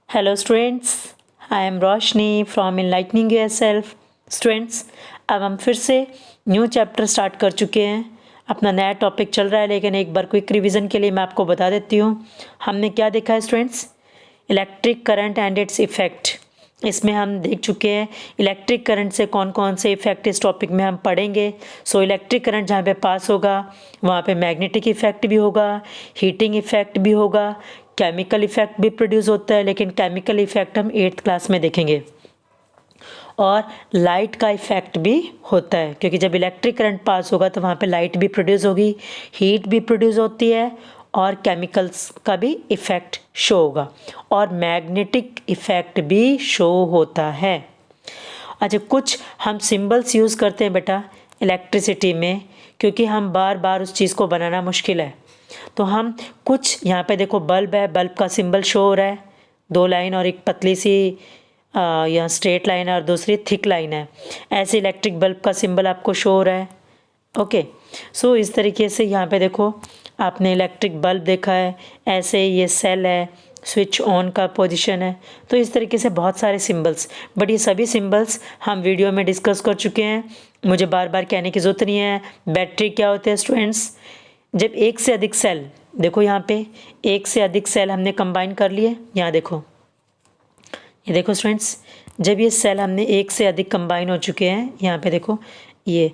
Hello students, I am Roshni from enlightening yourself. Students, अब हम फिर से न्यू चैप्टर स्टार्ट कर चुके हैं। अपना नया टॉपिक चल रहा है, लेकिन एक बार क्विक रिवीजन के लिए मैं आपको बता देती हूँ हमने क्या देखा है। Students, electric current and it's effect, इसमें हम देख चुके हैं इलेक्ट्रिक करंट से कौन कौन से इफ़ेक्ट इस टॉपिक में हम पढ़ेंगे। सो इलेक्ट्रिक करंट जहाँ पे पास होगा वहाँ पे मैग्नेटिक इफ़ेक्ट भी होगा, हीटिंग इफ़ेक्ट भी होगा, केमिकल इफ़ेक्ट भी प्रोड्यूस होता है, लेकिन केमिकल इफ़ेक्ट हम 8th क्लास में देखेंगे। और लाइट का इफ़ेक्ट भी होता है, क्योंकि जब इलेक्ट्रिक करंट पास होगा तो वहाँ पे लाइट भी प्रोड्यूस होगी, हीट भी प्रोड्यूस होती है और केमिकल्स का भी इफ़ेक्ट शो होगा और मैग्नेटिक इफ़ेक्ट भी शो होता है। अच्छा, कुछ हम सिंबल्स यूज़ करते हैं बेटा इलेक्ट्रिसिटी में, क्योंकि हम बार बार उस चीज़ को बनाना मुश्किल है। तो हम कुछ यहाँ पे देखो, बल्ब है, बल्ब का सिंबल शो हो रहा है, 2 लाइन और एक पतली सी यहाँ स्ट्रेट लाइन है और दूसरी थिक लाइन है। ऐसे इलेक्ट्रिक बल्ब का सिंबल आपको शो हो रहा है। ओके, सो इस तरीके से यहाँ पे देखो आपने इलेक्ट्रिक बल्ब देखा है, ऐसे ये सेल है, स्विच ऑन का पोजीशन है। तो इस तरीके से बहुत सारे सिंबल्स, बट ये सभी सिंबल्स हम वीडियो में डिस्कस कर चुके हैं, मुझे बार बार कहने की ज़रूरत नहीं है। बैटरी क्या होते हैं स्टूडेंट्स? जब एक से अधिक सेल, देखो यहाँ पे एक से अधिक सेल हमने कंबाइन कर लिए, यहाँ देखो, ये देखो स्टूडेंट्स, जब ये सेल हमने एक से अधिक कंबाइन हो चुके हैं, यहाँ पे देखो ये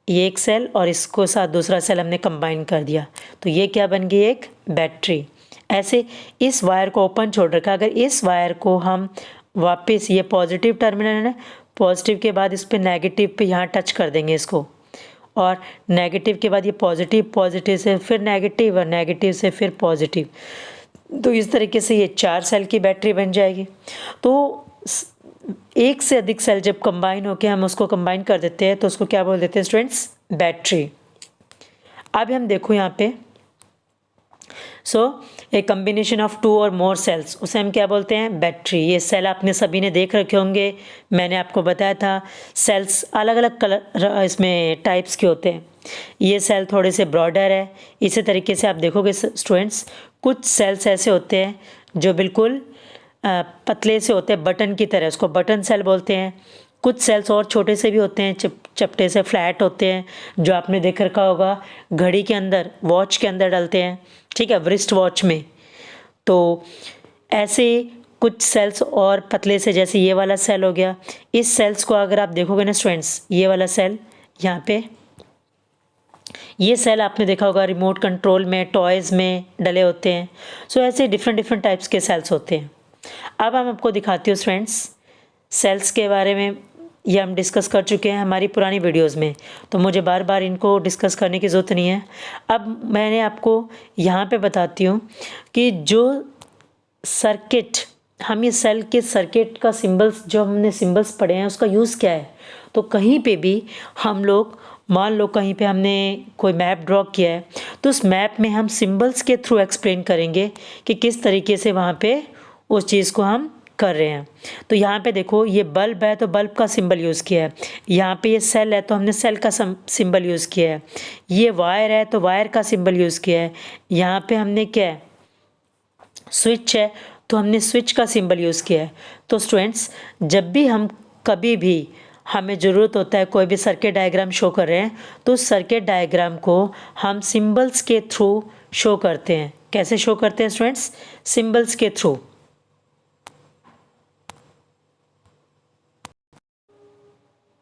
एक सेल और इसको साथ दूसरा सेल हमने कंबाइन कर दिया, तो ये क्या बन गई? एक बैटरी। ऐसे इस वायर को ओपन छोड़ रखा, अगर इस वायर को हम वापस, ये पॉजिटिव टर्मिनल है, पॉजिटिव के बाद इस पर नेगेटिव पे यहाँ टच कर देंगे इसको, और नेगेटिव के बाद ये पॉजिटिव, पॉजिटिव से फिर नेगेटिव और नेगेटिव से फिर पॉजिटिव, तो इस तरीके से ये 4 सेल की बैटरी बन जाएगी। तो एक से अधिक सेल जब कंबाइन होकर हम उसको कंबाइन कर देते हैं तो उसको क्या बोल देते हैं स्टूडेंट्स? बैटरी। अब हम देखो यहाँ पे, ए कम्बिनेशन ऑफ 2 और मोर सेल्स, उसे हम क्या बोलते हैं? बैटरी। ये सेल आपने सभी ने देख रखे होंगे, मैंने आपको बताया था सेल्स अलग अलग कलर इसमें टाइप्स के होते हैं। ये सेल थोड़े से ब्रॉडर है, इसी तरीके से आप देखोगे स्टूडेंट्स, कुछ सेल्स ऐसे होते हैं जो बिल्कुल पतले से होते हैं, बटन की तरह, उसको बटन सेल बोलते हैं। कुछ सेल्स और छोटे से भी होते हैं, चपटे से फ्लैट होते हैं, जो आपने देख रखा होगा घड़ी के अंदर, वॉच के अंदर डलते हैं, ठीक है, व्रिस्ट वॉच में। तो ऐसे कुछ सेल्स और पतले से, जैसे ये वाला सेल हो गया, इस सेल्स को अगर आप देखोगे ना स्टूडेंट्स, ये वाला सेल यहाँ पे, ये सेल आपने देखा होगा रिमोट कंट्रोल में, टॉयज़ में डले होते हैं। सो ऐसे डिफरेंट डिफरेंट टाइप्स के सेल्स होते हैं। अब हम आपको दिखाती हूँ स्टूडेंट्स, सेल्स के बारे में ये हम डिस्कस कर चुके हैं हमारी पुरानी वीडियोस में, तो मुझे बार बार इनको डिस्कस करने की ज़रूरत नहीं है। अब मैंने आपको यहाँ पे बताती हूँ कि जो सर्किट, हम ये सेल के सर्किट का सिंबल्स, जो हमने सिंबल्स पढ़े हैं, उसका यूज़ क्या है। तो कहीं पे भी हम लोग, मान लो कहीं पे हमने कोई मैप ड्रॉ किया है, तो उस मैप में हम सिंबल्स के थ्रू एक्सप्लेन करेंगे कि किस तरीके से वहाँ पे उस चीज़ को हम कर रहे हैं। तो यहाँ पे देखो, ये बल्ब है तो बल्ब का सिंबल यूज़ किया है, यहाँ पे ये सेल है तो हमने सेल का सिंबल यूज़ किया है, ये वायर है तो वायर का सिंबल यूज़ किया है, यहाँ पे हमने क्या है, स्विच है तो हमने स्विच का सिंबल यूज़ किया है। तो स्टूडेंट्स, जब भी हम, कभी भी हमें ज़रूरत होता है, कोई भी सर्किट डायग्राम शो कर रहे हैं, तो उस सर्किट डायग्राम को हम सिंबल्स के थ्रू शो करते हैं। कैसे शो करते हैं स्टूडेंट्स? सिंबल्स के थ्रू।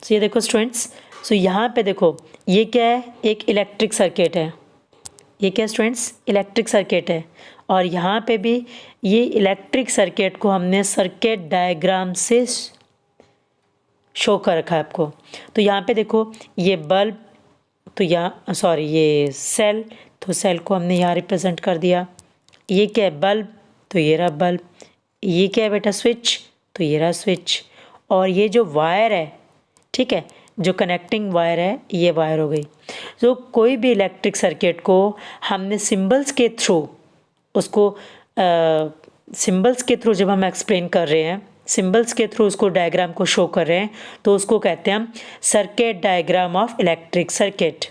तो ये देखो स्टूडेंट्स, सो यहाँ पे देखो, ये क्या है? एक इलेक्ट्रिक सर्किट है। ये क्या स्टूडेंट्स? इलेक्ट्रिक सर्किट है। और यहाँ पे भी ये इलेक्ट्रिक सर्किट को हमने सर्किट डायग्राम से शो कर रखा है आपको। तो यहाँ पे देखो, ये बल्ब, तो यहाँ सॉरी ये सेल, तो सेल को हमने यहाँ रिप्रेजेंट कर दिया। ये क्या है? बल्ब, तो ये रहा बल्ब। ये क्या है बेटा? स्विच, तो ये रहा स्विच। और ये जो वायर है, ठीक है, जो कनेक्टिंग वायर है, ये वायर हो गई। तो कोई भी इलेक्ट्रिक सर्किट को हमने सिंबल्स के थ्रू, उसको सिंबल्स के थ्रू जब हम एक्सप्लेन कर रहे हैं, सिंबल्स के थ्रू उसको डायग्राम को शो कर रहे हैं, तो उसको कहते हैं हम circuit diagram of electric circuit.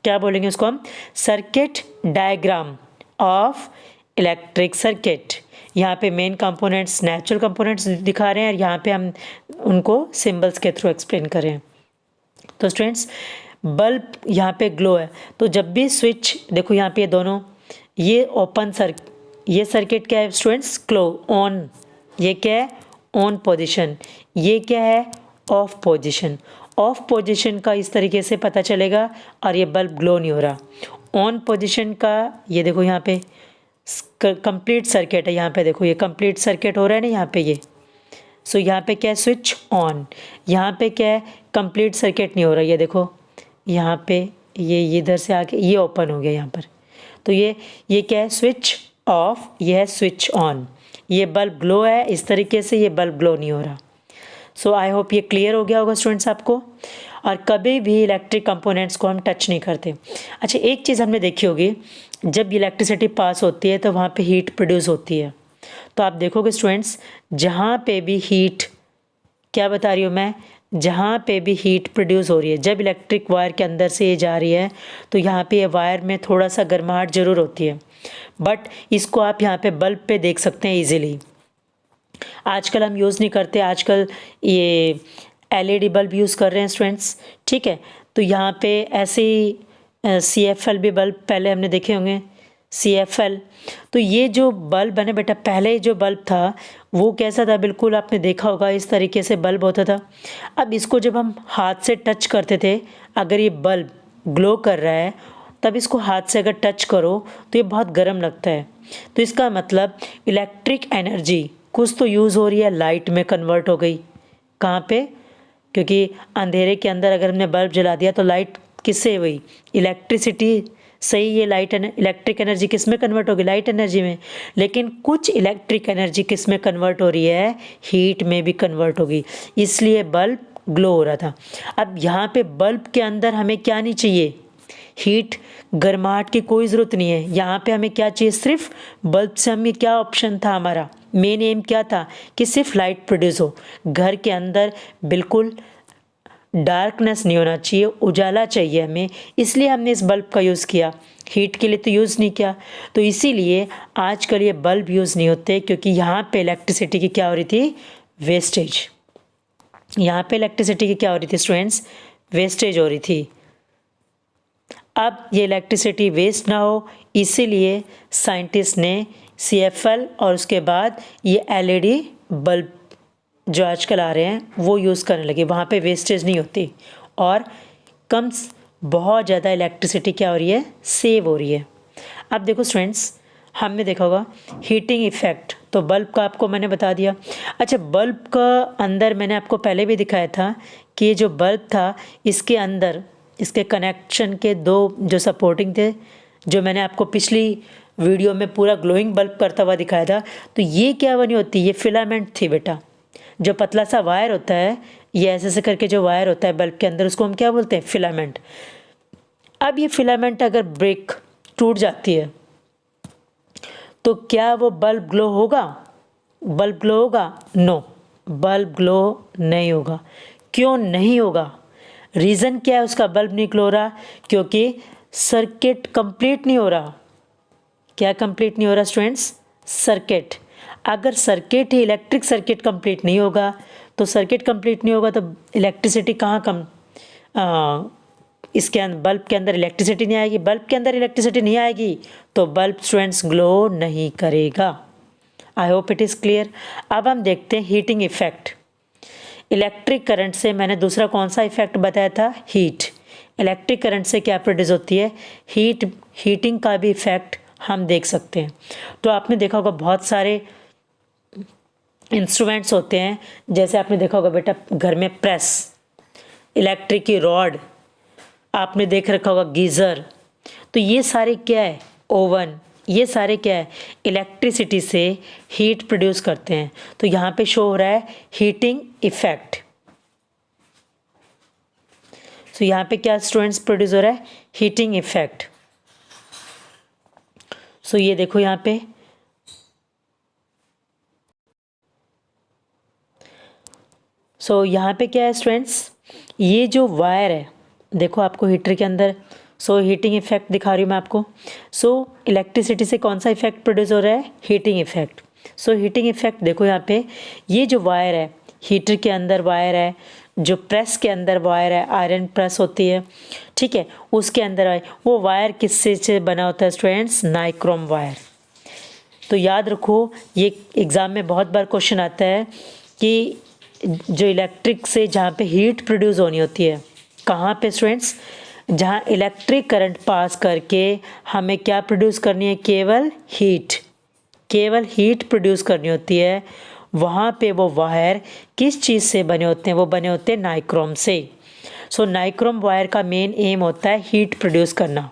क्या बोलेंगे उसको हम? Circuit diagram of electric circuit. यहाँ पे मेन कंपोनेंट्स नेचुरल कंपोनेंट्स दिखा रहे हैं और यहाँ पे हम उनको सिंबल्स के थ्रू एक्सप्लेन करें। तो स्टूडेंट्स बल्ब यहाँ पे ग्लो है, तो जब भी स्विच देखो यहाँ पे ये दोनों, ये ये सर्किट क्या है स्टूडेंट्स, ग्लो ऑन, ये क्या है ऑन पोजीशन, ये क्या है ऑफ पोजीशन। ऑफ पोजीशन का इस तरीके से पता चलेगा और ये बल्ब ग्लो नहीं हो रहा। ऑन पोजीशन का ये देखो यहाँ पे कंप्लीट सर्किट है, यहाँ पे देखो ये कंप्लीट सर्किट हो रहा है ना यहाँ पे ये। सो यहाँ पे क्या है स्विच ऑन, यहाँ पे क्या है कंप्लीट सर्किट नहीं हो रहा, ये देखो यहाँ पे ये इधर से आके ये ओपन हो गया यहाँ पर। तो ये क्या है स्विच ऑफ, ये है स्विच ऑन। ये बल्ब ग्लो है इस तरीके से, ये बल्ब ग्लो नहीं हो रहा। सो आई होप ये क्लियर हो गया होगा स्टूडेंट्स आपको। और कभी भी इलेक्ट्रिक कंपोनेंट्स को हम टच नहीं करते। अच्छा एक चीज़ हमने देखी होगी, जब इलेक्ट्रिसिटी पास होती है तो वहाँ पे हीट प्रोड्यूस होती है। तो आप देखोगे स्टूडेंट्स जहाँ पे भी हीट, क्या बता रही हूँ मैं, जहाँ पे भी हीट प्रोड्यूस हो रही है, जब इलेक्ट्रिक वायर के अंदर से ये जा रही है तो यहाँ पे ये वायर में थोड़ा सा गर्माहट ज़रूर होती है। बट इसको आप यहाँ पे बल्ब पे देख सकते हैं ईजिली। आजकल हम यूज़ नहीं करते, आजकल ये एलईडी बल्ब यूज़ कर रहे हैं स्टूडेंट्स, ठीक है। तो यहाँ पे ऐसे ही CFL भी बल्ब पहले हमने देखे होंगे, CFL। तो ये जो बल्ब है ना बेटा, पहले जो बल्ब था वो कैसा था, बिल्कुल आपने देखा होगा इस तरीके से बल्ब होता था। अब इसको जब हम हाथ से टच करते थे, अगर ये बल्ब ग्लो कर रहा है तब इसको हाथ से अगर टच करो तो ये बहुत गर्म लगता है। तो इसका मतलब इलेक्ट्रिक एनर्जी कुछ तो यूज़ हो रही है, लाइट में कन्वर्ट हो गई। कहाँ पे, क्योंकि अंधेरे के अंदर अगर हमने बल्ब जला दिया तो लाइट किससे हुई, इलेक्ट्रिसिटी, सही। ये इलेक्ट्रिक एनर्जी किस में कन्वर्ट होगी, लाइट एनर्जी में। लेकिन कुछ इलेक्ट्रिक एनर्जी किस में कन्वर्ट हो रही है, हीट में भी कन्वर्ट होगी, इसलिए बल्ब ग्लो हो रहा था। अब यहाँ पे बल्ब के अंदर हमें क्या नहीं चाहिए, हीट, गर्माहट की कोई ज़रूरत नहीं है। यहाँ पे हमें क्या चाहिए, सिर्फ बल्ब से हमें क्या ऑप्शन था, हमारा मेन एम क्या था कि सिर्फ लाइट प्रोड्यूस हो। घर के अंदर बिल्कुल डार्कनेस नहीं होना चाहिए, उजाला चाहिए हमें, इसलिए हमने इस बल्ब का यूज़ किया। हीट के लिए तो यूज़ नहीं किया। तो इसीलिए आजकल ये बल्ब यूज़ नहीं होते, क्योंकि यहाँ पे इलेक्ट्रिसिटी की क्या हो रही थी, वेस्टेज। यहाँ पे इलेक्ट्रिसिटी की क्या हो रही थी स्टूडेंट्स, वेस्टेज हो रही थी। अब ये इलेक्ट्रिसिटी वेस्ट ना हो, इसीलिए साइंटिस्ट ने CFL और उसके बाद ये LED बल्ब जो आजकल आ रहे हैं वो यूज़ करने लगे। वहाँ पे वेस्टेज नहीं होती और बहुत ज़्यादा इलेक्ट्रिसिटी क्या हो रही है, सेव हो रही है। अब देखो स्टूडेंट्स, हमने देखा होगा हीटिंग इफ़ेक्ट, तो बल्ब का आपको मैंने बता दिया। अच्छा बल्ब का अंदर मैंने आपको पहले भी दिखाया था कि ये जो बल्ब था इसके अंदर इसके कनेक्शन के दो जो सपोर्टिंग थे, जो मैंने आपको पिछली वीडियो में पूरा ग्लोइंग बल्ब करता हुआ दिखाया था। तो ये क्या बनी होती है, ये फिलामेंट थी बेटा। जो पतला सा वायर होता है, ये ऐसे ऐसे करके जो वायर होता है बल्ब के अंदर, उसको हम क्या बोलते हैं, फिलामेंट। अब ये फिलामेंट अगर ब्रेक टूट जाती है तो क्या वो बल्ब ग्लो होगा, बल्ब ग्लो होगा, नो, बल्ब ग्लो नहीं होगा। क्यों नहीं होगा, रीज़न क्या है उसका बल्ब नहीं ग्लो हो रहा, क्योंकि सर्किट कंप्लीट नहीं हो रहा। क्या कंप्लीट नहीं हो रहा स्टूडेंट्स, सर्किट। अगर सर्किट ही, इलेक्ट्रिक सर्किट कंप्लीट नहीं होगा, तो सर्किट कंप्लीट नहीं होगा तो इलेक्ट्रिसिटी कहाँ इसके अंदर बल्ब के अंदर इलेक्ट्रिसिटी नहीं आएगी। बल्ब के अंदर इलेक्ट्रिसिटी नहीं आएगी तो बल्ब स्टूडेंट्स ग्लो नहीं करेगा। I hope it is clear. अब हम देखते हैं हीटिंग इफेक्ट। इलेक्ट्रिक करंट से मैंने दूसरा कौन सा इफेक्ट बताया था, हीट। इलेक्ट्रिक करंट से क्या प्रोड्यूस होती है, हीट। हीटिंग का भी इफेक्ट हम देख सकते हैं। तो आपने देखा होगा बहुत सारे इंस्ट्रूमेंट्स होते हैं, जैसे आपने देखा होगा बेटा घर में प्रेस, इलेक्ट्रिक की रॉड, आपने देख रखा होगा गीज़र। तो ये सारे क्या है, ओवन, ये सारे क्या है, इलेक्ट्रिसिटी से हीट प्रोड्यूस करते हैं। तो यहाँ पे शो हो रहा है हीटिंग इफेक्ट। तो यहाँ पे क्या स्टूडेंट्स प्रोड्यूस हो रहा है, हीटिंग इफेक्ट। सो ये देखो यहाँ पे यहाँ पे क्या है स्टूडेंट्स, ये जो वायर है देखो आपको हीटर के अंदर सो हीटिंग इफेक्ट दिखा रही हूँ मैं आपको। सो इलेक्ट्रिसिटी से कौन सा इफेक्ट प्रोड्यूस हो रहा है? Heating effect. So heating effect देखो यहाँ पे, ये जो वायर है, हीटर के अंदर वायर है, जो प्रेस के अंदर वायर है, आयरन प्रेस होती है, ठीक है, उसके अंदर है, वो वायर किससे से बना होता है स्टूडेंट्स? Nichrome wire. तो याद रखो, ये एग्ज़ाम में बहुत बार क्वेश्चन आता है कि जो इलेक्ट्रिक से जहाँ पे हीट प्रोड्यूस होनी होती है, कहाँ पे स्टूडेंट्स? जहाँ इलेक्ट्रिक करंट पास करके हमें क्या प्रोड्यूस करनी है? केवल हीट प्रोड्यूस करनी होती है। वहाँ पे वो वायर किस चीज़ से बने होते हैं? वो बने होते हैं नाइक्रोम से। सो नाइक्रोम वायर का मेन एम होता है हीट प्रोड्यूस करना।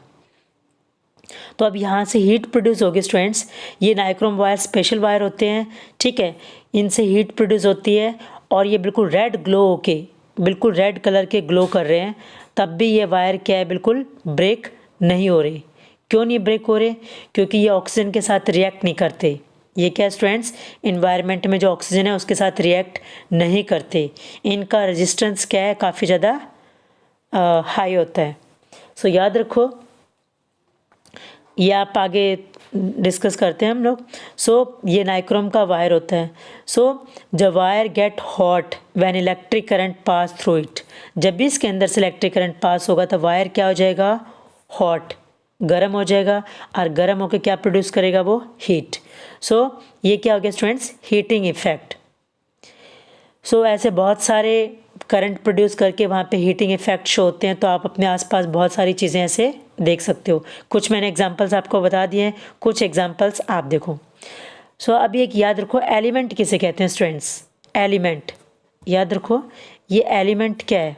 तो अब यहाँ से हीट प्रोड्यूस होगी स्टूडेंट्स। ये नाइक्रोम वायर स्पेशल वायर होते हैं, ठीक है, इनसे हीट प्रोड्यूस होती है और ये बिल्कुल रेड ग्लो होके, बिल्कुल रेड कलर के ग्लो कर रहे हैं, तब भी ये वायर क्या है? बिल्कुल ब्रेक नहीं हो रही। क्यों नहीं ब्रेक हो रहे? क्योंकि ये ऑक्सीजन के साथ रिएक्ट नहीं करते। ये क्या स्टूडेंट्स? इन्वायरमेंट में जो ऑक्सीजन है उसके साथ रिएक्ट नहीं करते। इनका रेजिस्टेंस क्या है? काफ़ी ज़्यादा हाई होता है। सो याद रखो, ये आप आगे डिस्कस करते हैं हम लोग। सो ये नाइक्रोम का वायर होता है। So the wire get hot when electric current pass through it. जब भी इसके अंदर से इलेक्ट्रिक करंट पास होगा तो वायर क्या हो जाएगा? हॉट, गर्म हो जाएगा, और गर्म होकर क्या प्रोड्यूस करेगा? वो हीट। सो ये क्या हो गया स्टूडेंट्स? Heating effect. सो ऐसे बहुत सारे करंट प्रोड्यूस करके वहाँ पे हीटिंग इफेक्ट शो होते हैं। तो आप अपने आसपास बहुत सारी चीज़ें ऐसे देख सकते हो। कुछ मैंने एग्जांपल्स आपको बता दिए हैं, कुछ एग्जांपल्स आप देखो। सो अभी एक याद रखो, एलिमेंट किसे कहते हैं स्टूडेंट्स? एलिमेंट। याद रखो, ये एलिमेंट क्या है?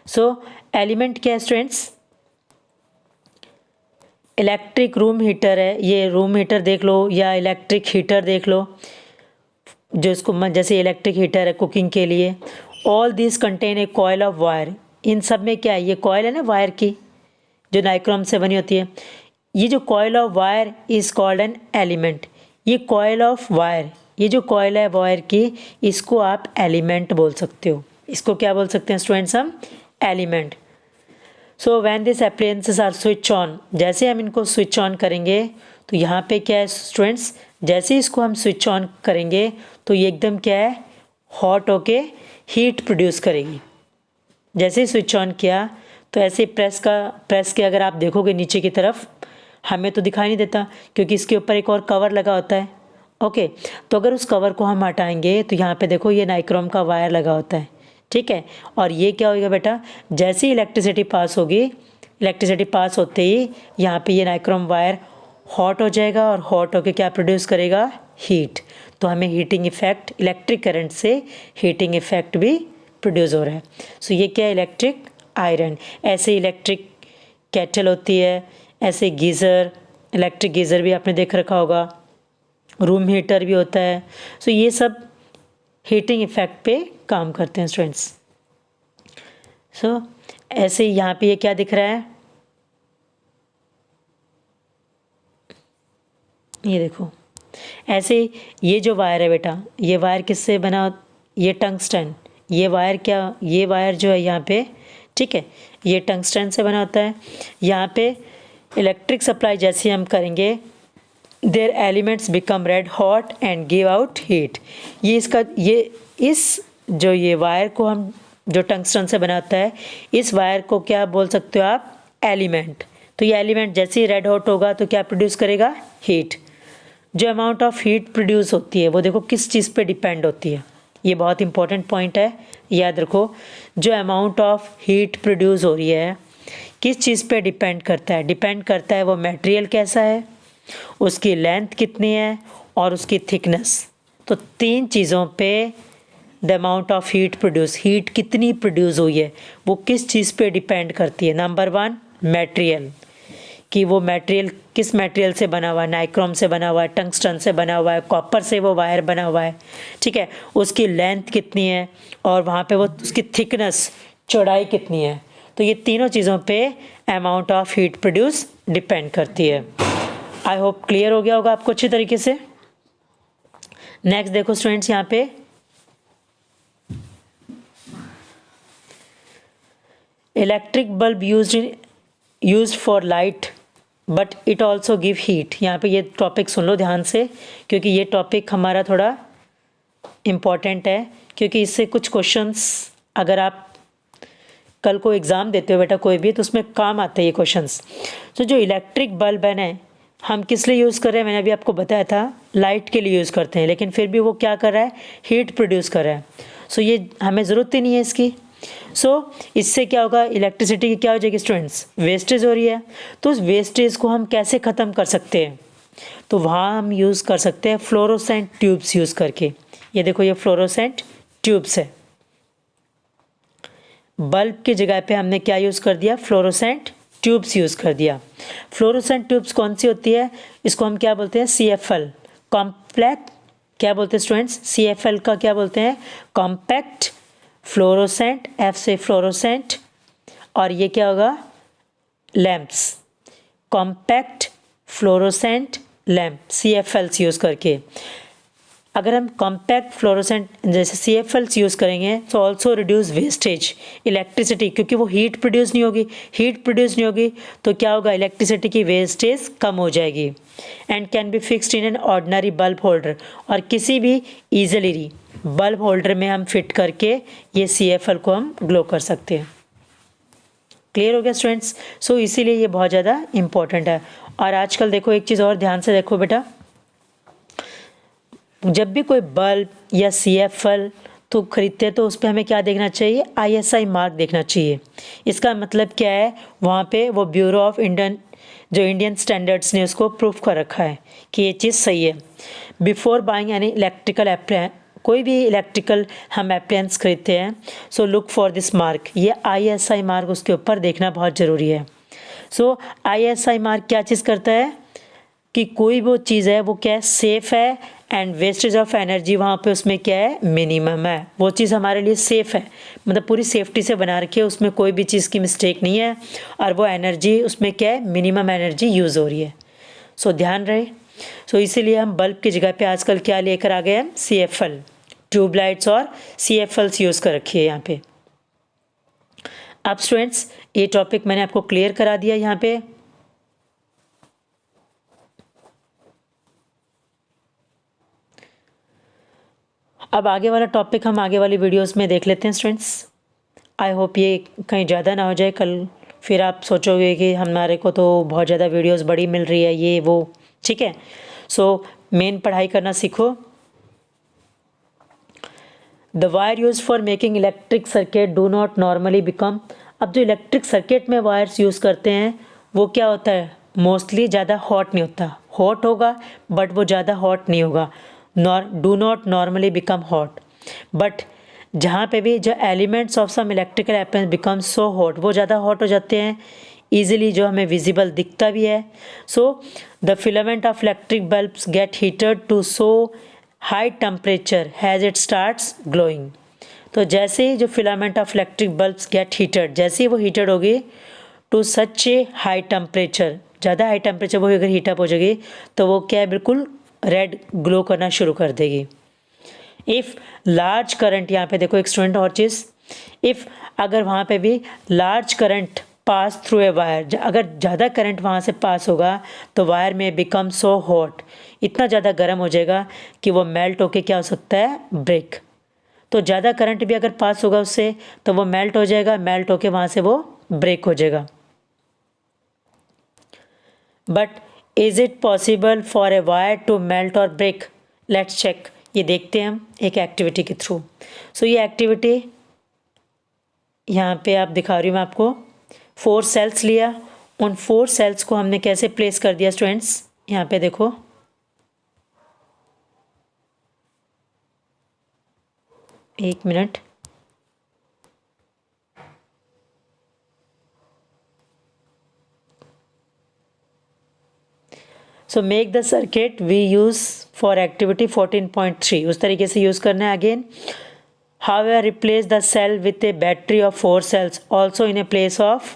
सो एलिमेंट क्या है स्टूडेंट्स? इलेक्ट्रिक रूम हीटर है, ये रूम हीटर देख लो या इलेक्ट्रिक हीटर देख लो, जो इसको जैसे इलेक्ट्रिक हीटर है कुकिंग के लिए। All this contain a coil of wire. इन सब में क्या है? ये कॉयल है ना वायर की, जो नाइक्रोम से बनी होती है। ये जो coil of wire is called an element. ये कॉयल ऑफ वायर, ये जो कॉयल है वायर की, इसको आप एलिमेंट बोल सकते हो। इसको क्या बोल सकते हैं स्टूडेंट्स? हम element. So when this appliances are switch on, जैसे हम इनको स्विच ऑन करेंगे तो यहाँ पे क्या है स्टूडेंट्स? जैसे ही इसको हम स्विच ऑन करेंगे तो ये एकदम क्या है? हॉट होके हीट प्रोड्यूस करेगी। जैसे ही स्विच ऑन किया तो ऐसे प्रेस के अगर आप देखोगे नीचे की तरफ, हमें तो दिखाई नहीं देता क्योंकि इसके ऊपर एक और कवर लगा होता है। ओके, तो अगर उस कवर को हम हटाएंगे तो यहाँ पे देखो ये नाइक्रोम का वायर लगा होता है, ठीक है। और ये क्या होगा बेटा? जैसे ही इलेक्ट्रिसिटी पास होगी, इलेक्ट्रिसिटी पास होते ही यहाँ पे ये नाइक्रोम वायर हॉट हो जाएगा और हॉट होके क्या प्रोड्यूस करेगा? हीट। तो हमें हीटिंग इफेक्ट, इलेक्ट्रिक करंट से हीटिंग इफेक्ट भी प्रोड्यूस हो रहा है। सो ये क्या है? Electric iron. ऐसे इलेक्ट्रिक केटल होती है, ऐसे गीज़र, इलेक्ट्रिक गीज़र भी आपने देख रखा होगा, रूम हीटर भी होता है। सो ये सब हीटिंग इफेक्ट पे काम करते हैं स्टूडेंट्स। सो ऐसे ही यहाँ पे ये क्या दिख रहा है? ये देखो, ऐसे ये जो वायर है बेटा, ये वायर किससे बना? ये टंगस्टन। ये वायर क्या? ये वायर जो है यहाँ पे, ठीक है, ये टंगस्टन से बना होता है। यहाँ पे इलेक्ट्रिक सप्लाई जैसे हम करेंगे, their elements become red hot and give out heat. ये वायर को हम, जो टंगस्टन से बना होता है, इस वायर को क्या बोल सकते हो आप? एलिमेंट। तो ये एलिमेंट जैसे ही रेड हॉट होगा तो क्या प्रोड्यूस करेगा? हीट। जो अमाउंट ऑफ हीट प्रोड्यूस होती है वो देखो किस चीज़ पे डिपेंड होती है। ये बहुत इंपॉर्टेंट पॉइंट है, याद रखो। जो अमाउंट ऑफ हीट प्रोड्यूस हो रही है किस चीज़ पे डिपेंड करता है? डिपेंड करता है वो मटेरियल कैसा है, उसकी लेंथ कितनी है और उसकी थिकनेस। तो 3 चीज़ों पे द अमाउंट ऑफ हीट कितनी प्रोड्यूस हुई है वो किस चीज़ पे डिपेंड करती है? नंबर 1 मटेरियल, कि वो मटेरियल किस मटेरियल से बना हुआ है, नाइक्रोम से बना हुआ है, टंगस्टन से बना हुआ है, कॉपर से वो वायर बना हुआ है, ठीक है, उसकी लेंथ कितनी है और वहाँ पे वो उसकी थिकनेस, चौड़ाई कितनी है। तो ये तीनों चीज़ों पे amount of heat produce depend करती है। आई होप क्लियर हो गया होगा आपको अच्छी तरीके से। नेक्स्ट देखो स्टूडेंट्स, यहाँ पे electric bulb used in use for light but it also give heat. यहाँ पे ये टॉपिक सुन लो ध्यान से, क्योंकि ये टॉपिक हमारा थोड़ा इम्पॉर्टेंट है, क्योंकि इससे कुछ क्वेश्चंस अगर आप कल को एग्ज़ाम देते हो बेटा कोई भी, तो उसमें काम आते हैं ये क्वेश्चंस। तो जो इलेक्ट्रिक बल्ब है ना, हम किस लिए यूज़ कर रहे हैं, मैंने अभी आपको बताया था, लाइट के लिए यूज़ करते हैं, लेकिन फिर भी वो क्या कर रहा है, हीट प्रोड्यूस कर रहा है। सो ये हमें ज़रूरत ही नहीं है इसकी। इससे क्या होगा, इलेक्ट्रिसिटी की क्या हो जाएगी स्टूडेंट्स, वेस्टेज हो रही है। तो उस वेस्टेज को हम कैसे ख़त्म कर सकते हैं, तो वहाँ हम यूज़ कर सकते हैं फ्लोरोसेंट ट्यूब्स यूज़ करके। ये देखो, ये फ्लोरोसेंट ट्यूब्स है। बल्ब की जगह पे हमने क्या यूज़ कर दिया, फ्लोरोसेंट ट्यूब्स यूज़ कर दिया। फ्लोरोसेंट ट्यूब्स कौन सी होती है, इसको हम क्या बोलते हैं, CFL, कॉम्पैक्ट, क्या बोलते हैं स्टूडेंट्स, CFL का क्या बोलते हैं, कॉम्पैक्ट फ्लोरोसेंट, F से फ्लोरोसेंट, और ये क्या होगा, lamps, compact fluorescent lamp, CFLs use करके। अगर हम कॉम्पैक्ट फ्लोरोसेंट जैसे CFLs यूज़ करेंगे तो ऑल्सो रिड्यूस वेस्टेज इलेक्ट्रिसिटी, क्योंकि वो हीट प्रोड्यूस नहीं होगी, हीट प्रोड्यूस नहीं होगी तो क्या होगा, इलेक्ट्रिसिटी की वेस्टेज कम हो जाएगी। And can be fixed in an ordinary bulb holder, और किसी भी ईजिली बल्ब होल्डर में हम फिट करके ये CFL को हम ग्लो कर सकते हैं। क्लियर हो गया स्टूडेंट्स। इसीलिए ये बहुत ज़्यादा इंपॉर्टेंट है। और आजकल देखो एक चीज़ और ध्यान से देखो बेटा, जब भी कोई बल्ब या CFL तो खरीदते हैं तो उस पर हमें क्या देखना चाहिए, ISI मार्क देखना चाहिए। इसका मतलब क्या है, वहाँ पे वो ब्यूरो ऑफ इंडियन, जो इंडियन स्टैंडर्ड्स ने उसको प्रूफ कर रखा है कि ये चीज़ सही है। बिफोर बाइंग यानी इलेक्ट्रिकल एप्लायंस, कोई भी इलेक्ट्रिकल हम अप्लायंस खरीदते हैं, लुक फॉर दिस मार्क, ये ISI मार्क उसके ऊपर देखना बहुत ज़रूरी है। ISI मार्क क्या चीज़ करता है कि कोई वो चीज़ है वो क्या है, सेफ़ है, एंड वेस्टेज ऑफ एनर्जी वहाँ पे उसमें क्या है, मिनिमम है। वो चीज़ हमारे लिए सेफ़ है, मतलब पूरी सेफ्टी से बना रखी है, उसमें कोई भी चीज़ की मिस्टेक नहीं है, और वो एनर्जी उसमें क्या है, मिनिमम एनर्जी यूज़ हो रही है। ध्यान रहे। इसीलिए हम बल्ब की जगह पे आजकल क्या लेकर आ गए हैं, CFL ट्यूबलाइट्स और CFLs यूज़ कर रखी है यहाँ पे। अब स्टूडेंट्स ये टॉपिक मैंने आपको क्लियर करा दिया यहाँ पे। अब आगे वाला टॉपिक हम आगे वाली वीडियोस में देख लेते हैं स्टूडेंट्स। आई होप ये कहीं ज़्यादा ना हो जाए, कल फिर आप सोचोगे कि हमारे को तो बहुत ज़्यादा वीडियोस बड़ी मिल रही है ये वो, ठीक है। मेन पढ़ाई करना सीखो। The wire use for making electric circuit do not normally become, अब जो इलेक्ट्रिक सर्किट में वायर्स यूज़ करते हैं वो क्या होता है, मोस्टली ज़्यादा हॉट नहीं होता, हॉट होगा बट वो ज़्यादा हॉट नहीं होगा, do not normally become hot. But जहाँ पे भी जो elements of some electrical appliance become so hot, वो ज़्यादा हॉट हो जाते हैं ईजिली, जो हमें विजिबल दिखता भी है। The filament of electric bulbs get heated to so high temperature has it starts glowing. तो जैसे ही जो filament of electric bulbs get heated, जैसे ही वो हीटेड होगी to such a high temperature, ज़्यादा हाई टेम्परेचर वो अगर हीटअप हो जाएगी तो वो क्या है, बिल्कुल रेड ग्लो करना शुरू कर देगी। इफ़ लार्ज करंट, यहाँ पे देखो एक स्टूडेंट और चीज़, इफ़ अगर वहाँ पे भी large current pass through a wire, अगर ज़्यादा करंट वहाँ से पास होगा तो वायर में बिकम सो हॉट, इतना ज़्यादा गर्म हो जाएगा कि वो मेल्ट होके क्या हो सकता है, ब्रेक। तो ज़्यादा करंट भी अगर पास होगा उससे तो वो मेल्ट हो जाएगा, मेल्ट होके वहाँ से वो ब्रेक हो जाएगा। But is it possible for a wire to melt और ब्रेक, लेट्स चेक, ये देखते हैं हम एक एक्टिविटी के थ्रू। ये एक्टिविटी यहाँ पे आप दिखा रही हूँ मैं आपको, 4 सेल्स लिया, उन 4 सेल्स को हमने कैसे प्लेस कर दिया स्टूडेंट्स, यहाँ पे देखो, एक minute, make the circuit we use for activity 14.3, उस तरीके से यूज़ करना है। Again however replace the cell with a battery of 4 cells also in a place of,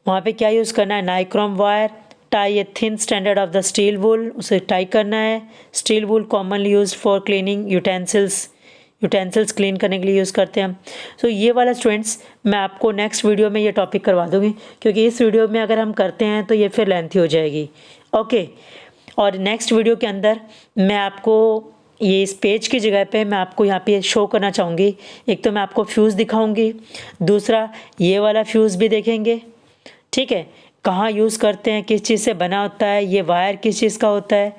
वहाँ पे क्या यूज़ करना है, nichrome wire tie a thin standard of the steel wool, उसे टाई करना है। Steel wool commonly use for cleaning utensils clean करने के लिए यूज़ करते हैं हम। सो ये वाला स्टूडेंट्स मैं आपको नेक्स्ट वीडियो में ये टॉपिक करवा दूँगी, क्योंकि इस वीडियो में अगर हम करते हैं तो ये फिर लेंथी हो जाएगी। ओके, और नेक्स्ट वीडियो के अंदर मैं आपको ये इस पेज की जगह पे मैं आपको यहाँ पे शो करना चाहूँगी। एक तो मैं आपको फ्यूज़ दिखाऊँगी, दूसरा ये वाला फ्यूज़ भी देखेंगे, ठीक है, कहाँ यूज़ करते हैं, किस चीज़ से बना होता है, ये वायर किस चीज़ का होता है।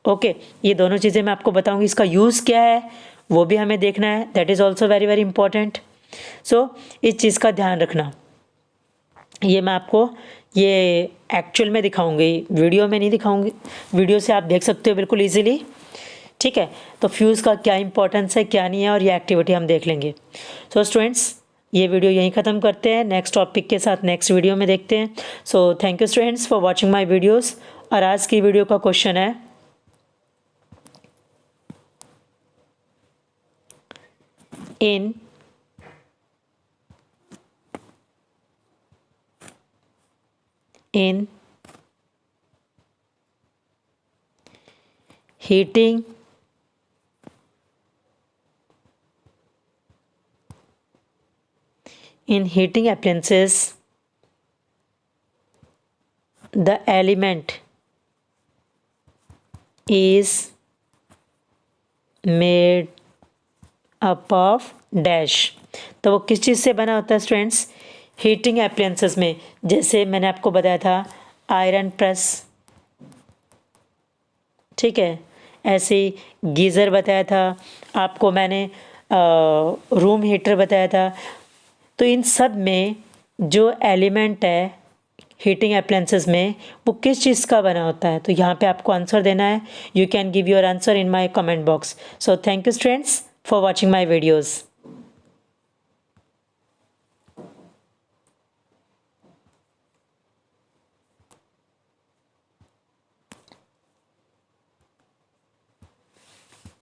ओके, ये दोनों चीज़ें मैं आपको बताऊँगी, इसका यूज़ क्या है वो भी हमें देखना है, that is also very very important. So इस चीज़ का ध्यान रखना। ये मैं आपको ये एक्चुअल में दिखाऊंगी, वीडियो में नहीं दिखाऊंगी, वीडियो से आप देख सकते हो बिल्कुल ईजिली, ठीक है। तो फ्यूज़ का क्या इंपॉर्टेंस है क्या नहीं है, और ये एक्टिविटी हम देख लेंगे। सो स्टूडेंट्स, ये वीडियो यहीं ख़त्म करते हैं, नेक्स्ट टॉपिक के साथ नेक्स्ट वीडियो में देखते हैं। So thank you students for watching my videos. और आज की वीडियो का क्वेश्चन है, इन heating appliances, the element is made up of dash। तो वो किस चीज़ से बना होता है स्टूडेंट्स? हीटिंग एप्लियंसेस में, जैसे मैंने आपको बताया था आयरन प्रेस, ठीक है, ऐसे ही गीज़र बताया था आपको मैंने, रूम हीटर बताया था। तो इन सब में जो एलिमेंट है हीटिंग एप्लायंसेस में वो किस चीज़ का बना होता है, तो यहाँ पे आपको आंसर देना है। You can give your answer in my comment box. So thank you students for watching my videos.